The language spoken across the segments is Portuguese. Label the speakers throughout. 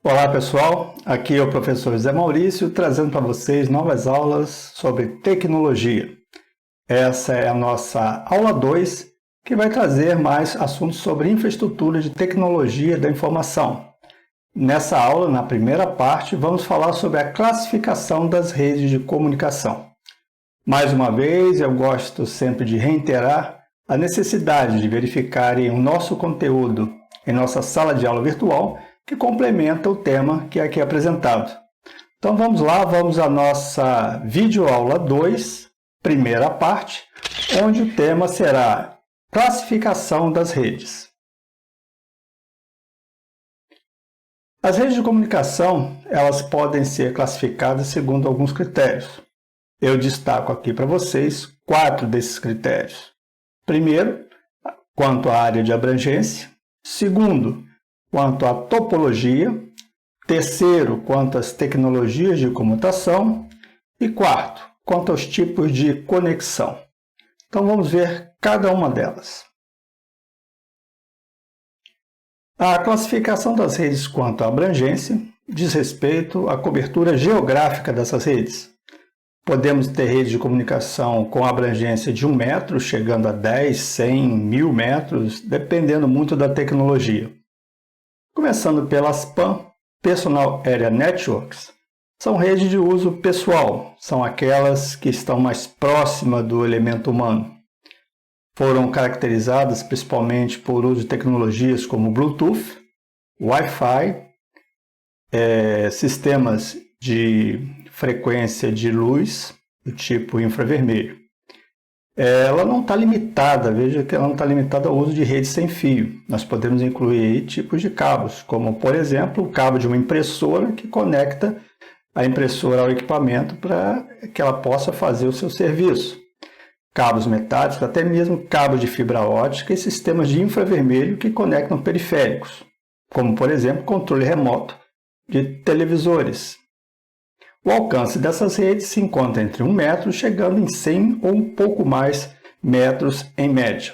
Speaker 1: Olá pessoal, aqui é o professor José Maurício trazendo para vocês novas aulas sobre tecnologia. Essa é a nossa aula 2, que vai trazer mais assuntos sobre infraestrutura de tecnologia da informação. Nessa aula, na primeira parte, vamos falar sobre a classificação das redes de comunicação. Mais uma vez, eu gosto sempre de reiterar a necessidade de verificarem o nosso conteúdo em nossa sala de aula virtual, que complementa o tema que é aqui apresentado. Então vamos lá, vamos à nossa videoaula 2, primeira parte, onde o tema será classificação das redes. As redes de comunicação, elas podem ser classificadas segundo alguns critérios. Eu destaco aqui para vocês 4 desses critérios. Primeiro, quanto à área de abrangência. Segundo, quanto à topologia. Terceiro, quanto às tecnologias de comutação. E quarto, quanto aos tipos de conexão. Então vamos ver cada uma delas. A classificação das redes quanto à abrangência diz respeito à cobertura geográfica dessas redes. Podemos ter redes de comunicação com abrangência de 1 metro, chegando a 10, 100, 1000 metros, dependendo muito da tecnologia. Começando pelas PAN, Personal Area Networks, são redes de uso pessoal, são aquelas que estão mais próximas do elemento humano. Foram caracterizadas principalmente por uso de tecnologias como Bluetooth, Wi-Fi, sistemas de frequência de luz do tipo infravermelho. Ela não está limitada, veja que ela não está limitada ao uso de rede sem fio. Nós podemos incluir aí tipos de cabos, como por exemplo o cabo de uma impressora que conecta a impressora ao equipamento para que ela possa fazer o seu serviço. Cabos metálicos, até mesmo cabos de fibra ótica e sistemas de infravermelho que conectam periféricos, como por exemplo controle remoto de televisores. O alcance dessas redes se encontra entre 1 metro, chegando em 100 ou um pouco mais metros em média.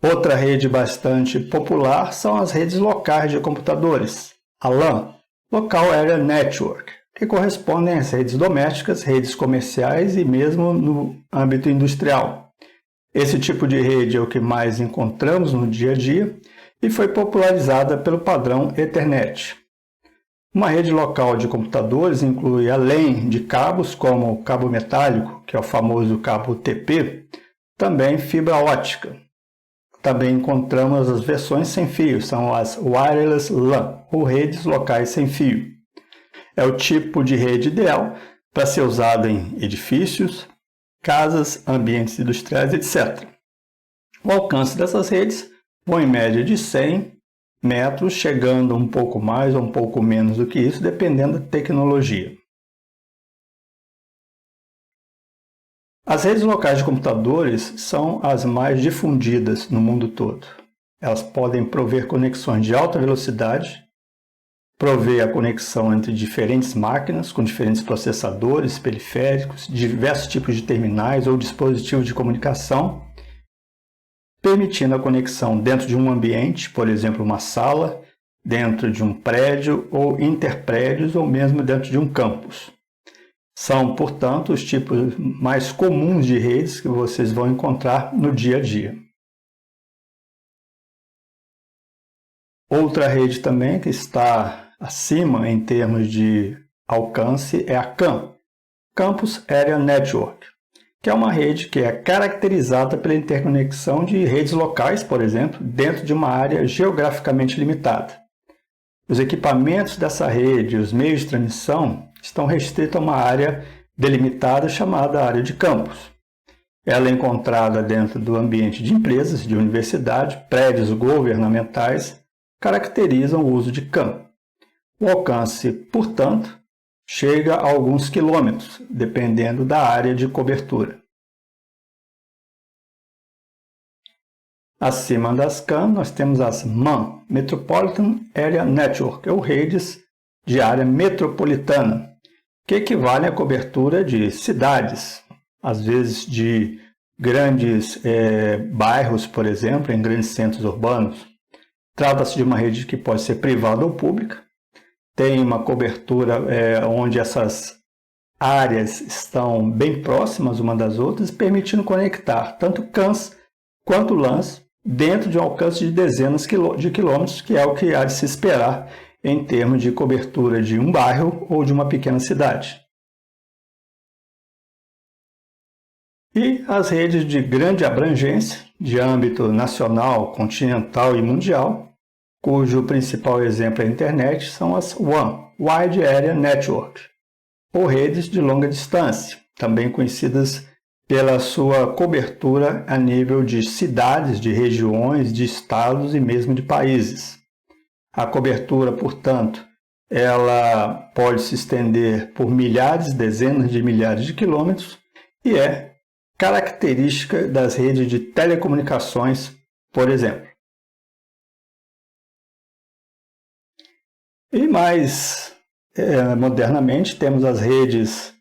Speaker 1: Outra rede bastante popular são as redes locais de computadores, a LAN, Local Area Network, que correspondem às redes domésticas, redes comerciais e mesmo no âmbito industrial. Esse tipo de rede é o que mais encontramos no dia a dia e foi popularizada pelo padrão Ethernet. Uma rede local de computadores inclui, além de cabos como o cabo metálico, que é o famoso cabo UTP, também fibra ótica. Também encontramos as versões sem fio, são as Wireless LAN, ou redes locais sem fio. É o tipo de rede ideal para ser usada em edifícios, casas, ambientes industriais, etc. O alcance dessas redes vão em média de 100 metros, chegando um pouco mais ou um pouco menos do que isso, dependendo da tecnologia. As redes locais de computadores são as mais difundidas no mundo todo. Elas podem prover conexões de alta velocidade, prover a conexão entre diferentes máquinas com diferentes processadores, periféricos, diversos tipos de terminais ou dispositivos de comunicação, permitindo a conexão dentro de um ambiente, por exemplo, uma sala, dentro de um prédio ou interprédios ou mesmo dentro de um campus. São, portanto, os tipos mais comuns de redes que vocês vão encontrar no dia a dia. Outra rede também que está acima em termos de alcance é a CAN, Campus Area Network, que é uma rede que é caracterizada pela interconexão de redes locais, por exemplo, dentro de uma área geograficamente limitada. Os equipamentos dessa rede e os meios de transmissão estão restritos a uma área delimitada chamada área de campus. Ela é encontrada dentro do ambiente de empresas, de universidade, prédios governamentais, caracterizam o uso de CAN. O alcance, portanto, chega a alguns quilômetros, dependendo da área de cobertura. Acima das CAN, nós temos as MAN, Metropolitan Area Network, ou redes de área metropolitana, que equivalem à cobertura de cidades, às vezes de grandes bairros, por exemplo, em grandes centros urbanos. Trata-se de uma rede que pode ser privada ou pública. Tem uma cobertura onde essas áreas estão bem próximas uma das outras, permitindo conectar tanto CANs quanto LANs dentro de um alcance de dezenas de quilômetros, que é o que há de se esperar em termos de cobertura de um bairro ou de uma pequena cidade. E as redes de grande abrangência, de âmbito nacional, continental e mundial, cujo principal exemplo é a internet, são as WAN, Wide Area Network, ou redes de longa distância, também conhecidas pela sua cobertura a nível de cidades, de regiões, de estados e mesmo de países. A cobertura, portanto, ela pode se estender por milhares, dezenas de milhares de quilômetros e é característica das redes de telecomunicações, por exemplo. E mais modernamente temos as redes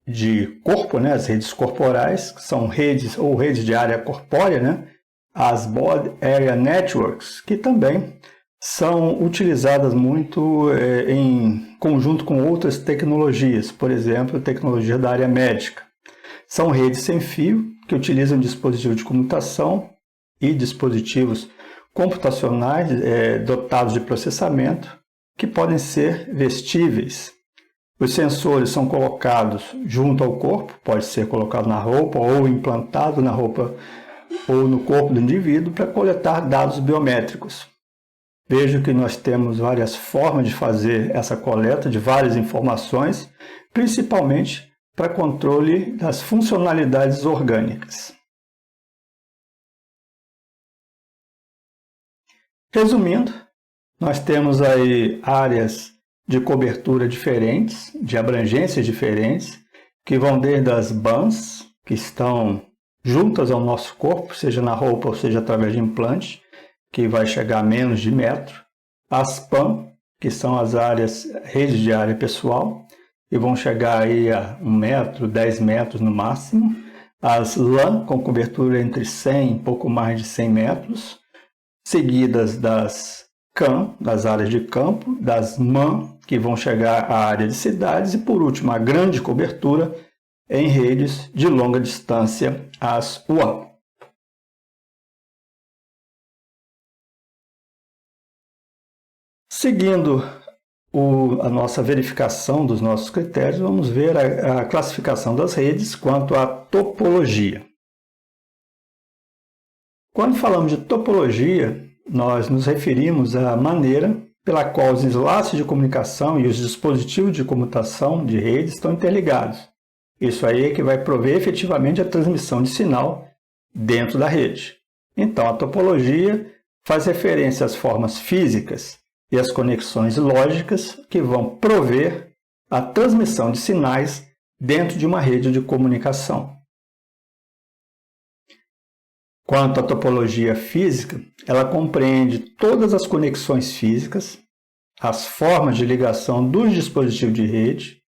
Speaker 1: de corpo, né? As redes corporais, que são redes ou redes de área corpórea, né? As Broad Area Networks, que também são utilizadas muito em conjunto com outras tecnologias, por exemplo, tecnologia da área médica. São redes sem fio que utilizam dispositivos de comutação e dispositivos computacionais dotados de processamento que podem ser vestíveis. Os sensores são colocados junto ao corpo, pode ser colocado na roupa ou implantado na roupa ou no corpo do indivíduo para coletar dados biométricos. Vejo que nós temos várias formas de fazer essa coleta de várias informações, principalmente para controle das funcionalidades orgânicas. Resumindo, nós temos aí áreas de cobertura diferentes, de abrangências diferentes, que vão desde as bands, que estão juntas ao nosso corpo, seja na roupa ou seja através de implante, que vai chegar a menos de metro, as PAN, que são as redes de área pessoal, e vão chegar aí a 1 metro, 10 metros no máximo, as LAN, com cobertura entre 100 e pouco mais de 100 metros, seguidas das CAN, das áreas de campo, das MAN, que vão chegar à área de cidades, e por último, a grande cobertura em redes de longa distância, as WAN. Seguindo a nossa verificação dos nossos critérios, vamos ver a classificação das redes quanto à topologia. Quando falamos de topologia, nós nos referimos à maneira pela qual os enlaces de comunicação e os dispositivos de comutação de rede estão interligados. Isso aí é que vai prover efetivamente a transmissão de sinal dentro da rede. Então, a topologia faz referência às formas físicas e às conexões lógicas que vão prover a transmissão de sinais dentro de uma rede de comunicação. Quanto à topologia física, ela compreende todas as conexões físicas, as formas de ligação dos dispositivos de rede,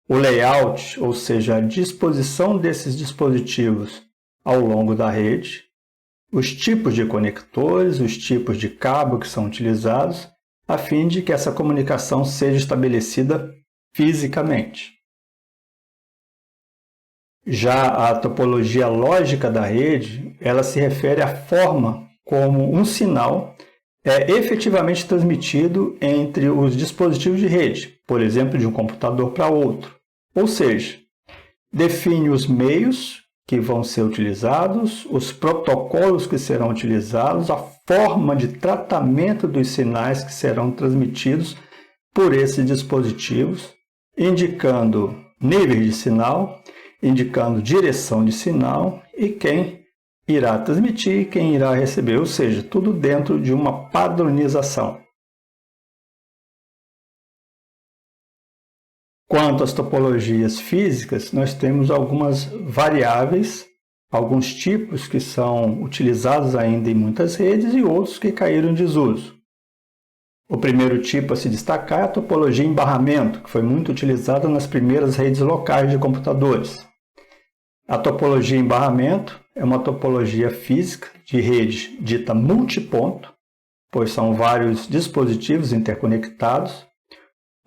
Speaker 1: o layout, ou seja, a disposição desses dispositivos ao longo da rede, os tipos de conectores, os tipos de cabo que são utilizados, a fim de que essa comunicação seja estabelecida fisicamente. Já a topologia lógica da rede, ela se refere à forma como um sinal é efetivamente transmitido entre os dispositivos de rede, por exemplo, de um computador para outro. Ou seja, define os meios que vão ser utilizados, os protocolos que serão utilizados, a forma de tratamento dos sinais que serão transmitidos por esses dispositivos, indicando níveis de sinal, indicando direção de sinal e quem irá transmitir e quem irá receber, ou seja, tudo dentro de uma padronização. Quanto às topologias físicas, nós temos algumas variáveis, alguns tipos que são utilizados ainda em muitas redes e outros que caíram em desuso. O primeiro tipo a se destacar é a topologia em barramento, que foi muito utilizada nas primeiras redes locais de computadores. A topologia em barramento é uma topologia física de rede dita multiponto, pois são vários dispositivos interconectados,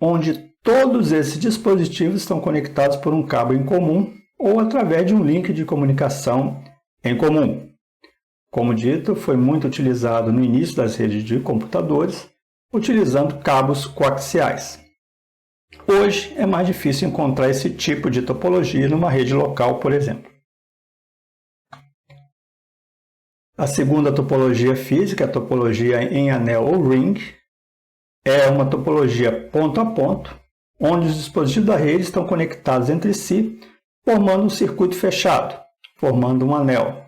Speaker 1: onde todos esses dispositivos estão conectados por um cabo em comum ou através de um link de comunicação em comum. Como dito, foi muito utilizado no início das redes de computadores, utilizando cabos coaxiais. Hoje é mais difícil encontrar esse tipo de topologia numa rede local, por exemplo. A segunda topologia física, a topologia em anel ou ring, é uma topologia ponto a ponto, onde os dispositivos da rede estão conectados entre si, formando um circuito fechado, formando um anel.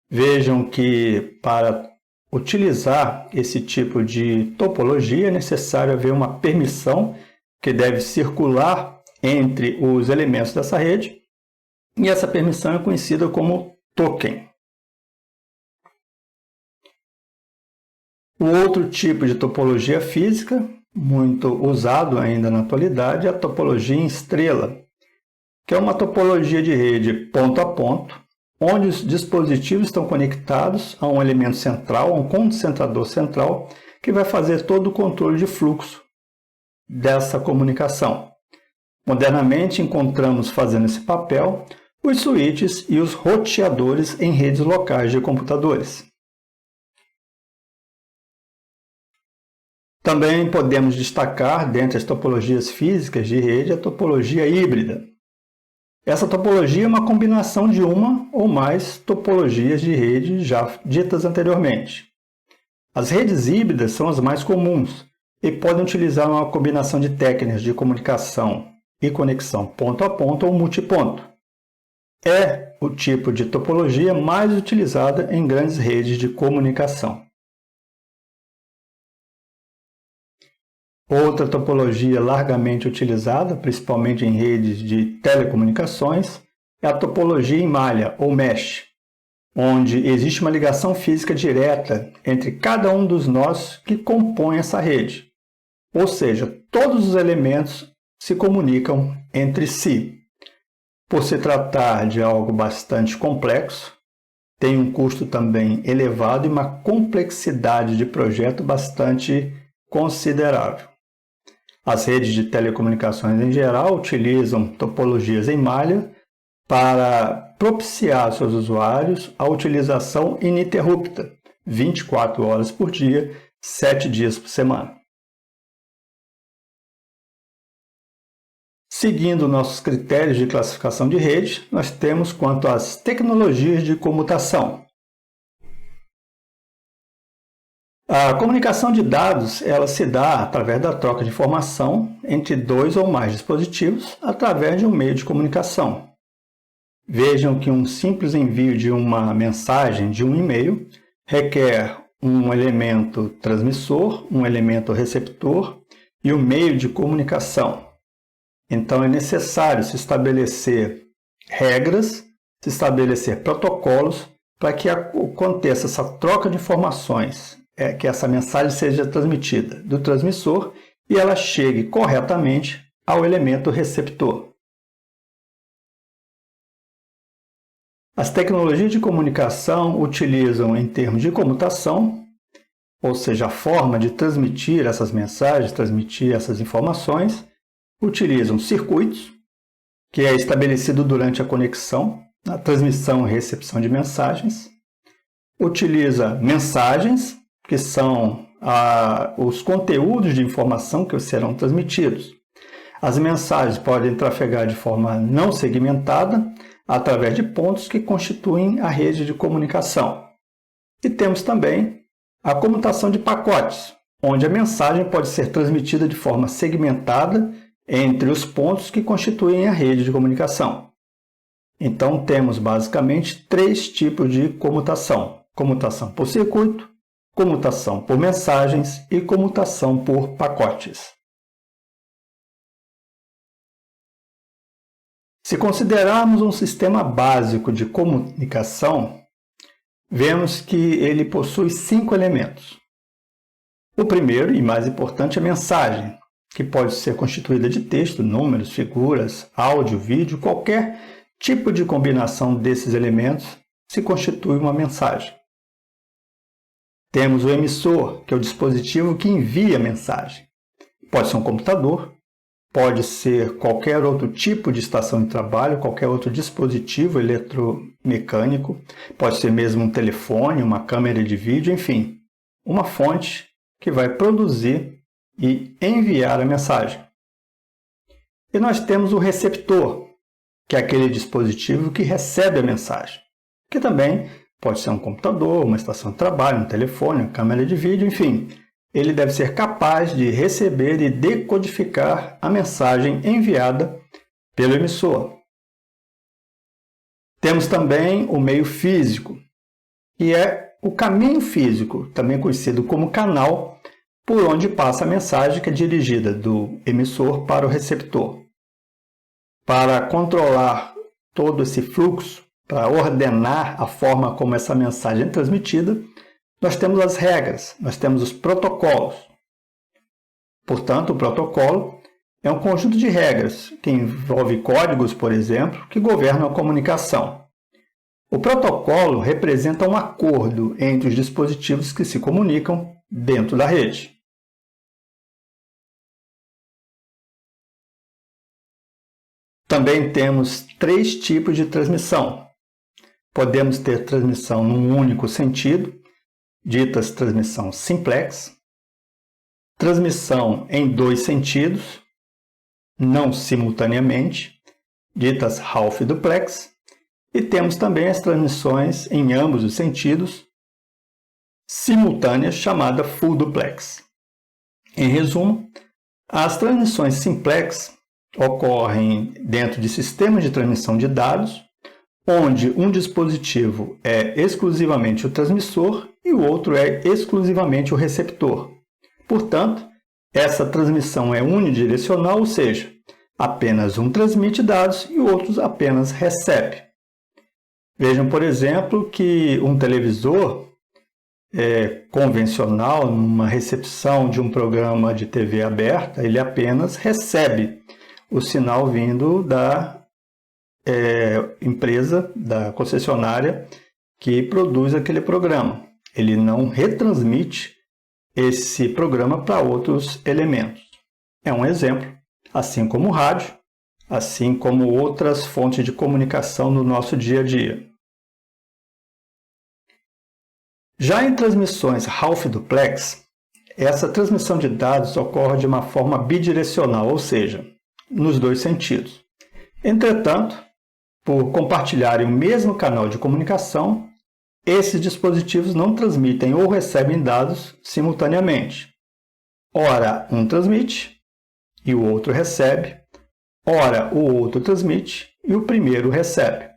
Speaker 1: Vejam que para utilizar esse tipo de topologia é necessário haver uma permissão que deve circular entre os elementos dessa rede, e essa permissão é conhecida como token. O outro tipo de topologia física, muito usado ainda na atualidade, é a topologia em estrela, que é uma topologia de rede ponto a ponto, onde os dispositivos estão conectados a um elemento central, a um concentrador central, que vai fazer todo o controle de fluxo dessa comunicação. Modernamente, encontramos fazendo esse papel os switches e os roteadores em redes locais de computadores. Também podemos destacar, dentre as topologias físicas de rede, a topologia híbrida. Essa topologia é uma combinação de uma ou mais topologias de rede já ditas anteriormente. As redes híbridas são as mais comuns e podem utilizar uma combinação de técnicas de comunicação e conexão ponto a ponto ou multiponto. É o tipo de topologia mais utilizada em grandes redes de comunicação. Outra topologia largamente utilizada, principalmente em redes de telecomunicações, é a topologia em malha, ou mesh, onde existe uma ligação física direta entre cada um dos nós que compõem essa rede. Ou seja, todos os elementos se comunicam entre si. Por se tratar de algo bastante complexo, tem um custo também elevado e uma complexidade de projeto bastante considerável. As redes de telecomunicações em geral utilizam topologias em malha para propiciar aos seus usuários a utilização ininterrupta, 24 horas por dia, 7 dias por semana. Seguindo nossos critérios de classificação de rede, nós temos quanto às tecnologias de comutação. A comunicação de dados ela se dá através da troca de informação entre dois ou mais dispositivos através de um meio de comunicação. Vejam que um simples envio de uma mensagem de um e-mail requer um elemento transmissor, um elemento receptor e um meio de comunicação. Então é necessário se estabelecer regras, se estabelecer protocolos para que aconteça essa troca de informações, que essa mensagem seja transmitida do transmissor e ela chegue corretamente ao elemento receptor. As tecnologias de comunicação utilizam, em termos de comutação, ou seja, a forma de transmitir essas mensagens, transmitir essas informações, utilizam circuitos, que é estabelecido durante a conexão, a transmissão e recepção de mensagens, utiliza mensagens, que são os conteúdos de informação que serão transmitidos. As mensagens podem trafegar de forma não segmentada, através de pontos que constituem a rede de comunicação. E temos também a comutação de pacotes, onde a mensagem pode ser transmitida de forma segmentada entre os pontos que constituem a rede de comunicação. Então, temos basicamente 3 tipos de comutação: comutação por circuito, comutação por mensagens e comutação por pacotes. Se considerarmos um sistema básico de comunicação, vemos que ele possui 5 elementos. O primeiro e mais importante é a mensagem, que pode ser constituída de texto, números, figuras, áudio, vídeo, qualquer tipo de combinação desses elementos se constitui uma mensagem. Temos o emissor, que é o dispositivo que envia a mensagem. Pode ser um computador, pode ser qualquer outro tipo de estação de trabalho, qualquer outro dispositivo eletromecânico, pode ser mesmo um telefone, uma câmera de vídeo, enfim, uma fonte que vai produzir e enviar a mensagem. E nós temos o receptor, que é aquele dispositivo que recebe a mensagem, que também pode ser um computador, uma estação de trabalho, um telefone, uma câmera de vídeo, enfim. Ele deve ser capaz de receber e decodificar a mensagem enviada pelo emissor. Temos também o meio físico, que é o caminho físico, também conhecido como canal, por onde passa a mensagem que é dirigida do emissor para o receptor. Para controlar todo esse fluxo, para ordenar a forma como essa mensagem é transmitida, nós temos as regras, nós temos os protocolos. Portanto, o protocolo é um conjunto de regras que envolve códigos, por exemplo, que governam a comunicação. O protocolo representa um acordo entre os dispositivos que se comunicam dentro da rede. Também temos 3 tipos de transmissão. Podemos ter transmissão num único sentido, ditas transmissão simplex, transmissão em 2 sentidos, não simultaneamente, ditas half duplex, e temos também as transmissões em ambos os sentidos, simultâneas, chamada full duplex. Em resumo, as transmissões simplex ocorrem dentro de sistemas de transmissão de dados, onde um dispositivo é exclusivamente o transmissor e o outro é exclusivamente o receptor. Portanto, essa transmissão é unidirecional, ou seja, apenas um transmite dados e o outro apenas recebe. Vejam, por exemplo, que um televisor convencional, numa recepção de um programa de TV aberta, ele apenas recebe o sinal vindo da empresa, da concessionária que produz aquele programa. Ele não retransmite esse programa para outros elementos. É um exemplo, assim como o rádio, assim como outras fontes de comunicação no nosso dia a dia. Já em transmissões half duplex, essa transmissão de dados ocorre de uma forma bidirecional, ou seja, nos 2 sentidos. Entretanto, por compartilharem o mesmo canal de comunicação, esses dispositivos não transmitem ou recebem dados simultaneamente. Ora, um transmite e o outro recebe, ora, o outro transmite e o primeiro recebe.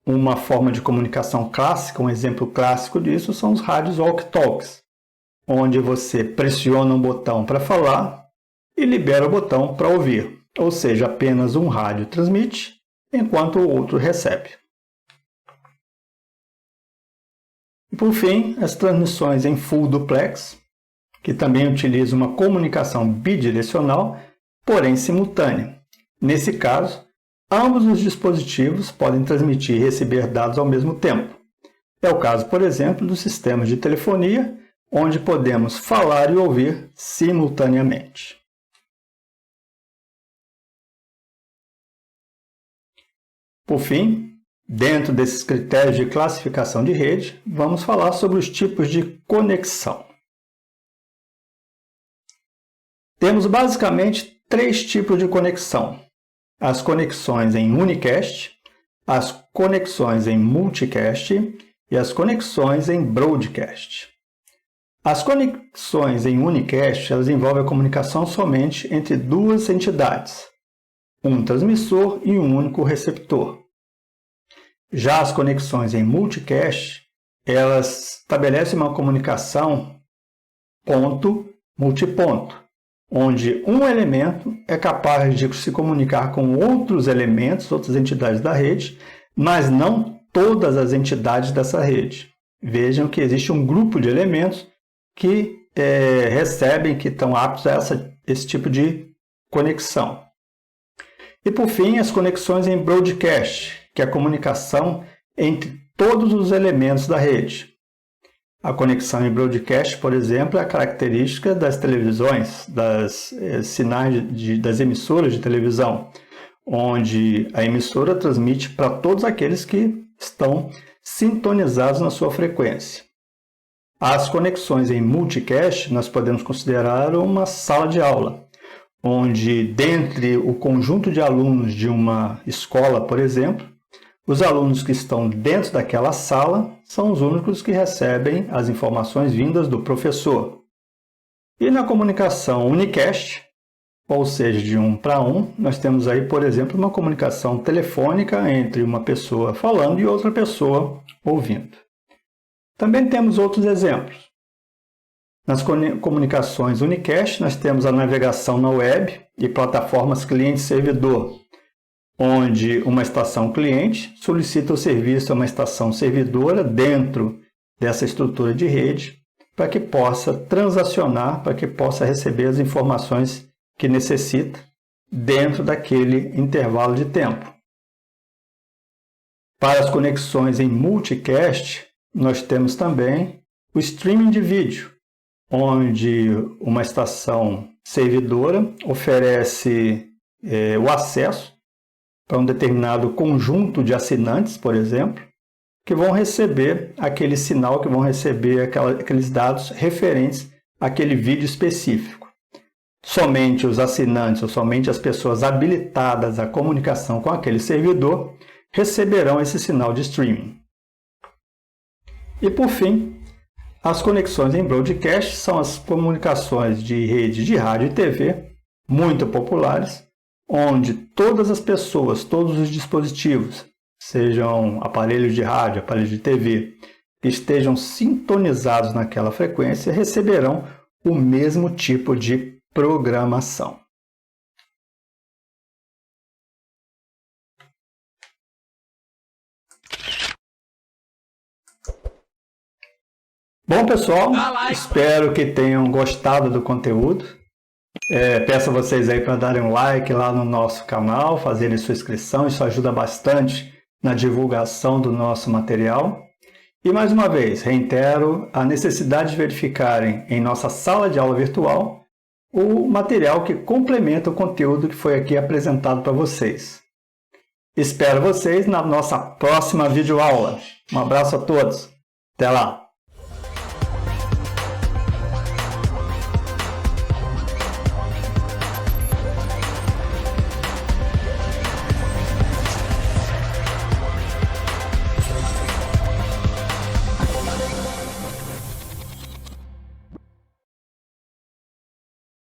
Speaker 1: Uma forma de comunicação clássica, um exemplo clássico disso são os rádios walkie-talkies, onde você pressiona um botão para falar e libera o botão para ouvir, ou seja, apenas um rádio transmite enquanto o outro recebe. E por fim, as transmissões em full duplex, que também utilizam uma comunicação bidirecional, porém simultânea. Nesse caso, ambos os dispositivos podem transmitir e receber dados ao mesmo tempo. É o caso, por exemplo, dos sistemas de telefonia, onde podemos falar e ouvir simultaneamente. Por fim, dentro desses critérios de classificação de rede, vamos falar sobre os tipos de conexão. Temos basicamente 3 tipos de conexão: as conexões em unicast, as conexões em multicast e as conexões em broadcast. As conexões em unicast elas envolvem a comunicação somente entre 2 entidades, um transmissor e um único receptor. Já as conexões em multicast, elas estabelecem uma comunicação ponto-multiponto, onde um elemento é capaz de se comunicar com outros elementos, outras entidades da rede, mas não todas as entidades dessa rede. Vejam que existe um grupo de elementos que recebem, que estão aptos a esse tipo de conexão. E por fim, as conexões em broadcast, que é a comunicação entre todos os elementos da rede. A conexão em broadcast, por exemplo, é a característica das televisões, das sinais das emissoras de televisão, onde a emissora transmite para todos aqueles que estão sintonizados na sua frequência. As conexões em multicast nós podemos considerar uma sala de aula, onde dentre o conjunto de alunos de uma escola, por exemplo, os alunos que estão dentro daquela sala são os únicos que recebem as informações vindas do professor. E na comunicação unicast, ou seja, de 1 para 1, nós temos aí, por exemplo, uma comunicação telefônica entre uma pessoa falando e outra pessoa ouvindo. Também temos outros exemplos. Nas comunicações unicast, nós temos a navegação na web e plataformas cliente-servidor, onde uma estação cliente solicita o serviço a uma estação servidora dentro dessa estrutura de rede para que possa transacionar, para que possa receber as informações que necessita dentro daquele intervalo de tempo. Para as conexões em multicast, nós temos também o streaming de vídeo, onde uma estação servidora oferece o acesso para um determinado conjunto de assinantes, por exemplo, que vão receber aquele sinal, que vão receber aqueles dados referentes àquele vídeo específico. Somente os assinantes ou somente as pessoas habilitadas à comunicação com aquele servidor receberão esse sinal de streaming. E por fim, as conexões em broadcast são as comunicações de rede de rádio e TV, muito populares, onde todas as pessoas, todos os dispositivos, sejam aparelhos de rádio, aparelhos de TV, que estejam sintonizados naquela frequência, receberão o mesmo tipo de programação. Bom, pessoal, espero que tenham gostado do conteúdo. Peço a vocês aí para darem um like lá no nosso canal, fazerem sua inscrição, isso ajuda bastante na divulgação do nosso material. E mais uma vez, reitero a necessidade de verificarem em nossa sala de aula virtual o material que complementa o conteúdo que foi aqui apresentado para vocês. Espero vocês na nossa próxima videoaula. Um abraço a todos. Até lá!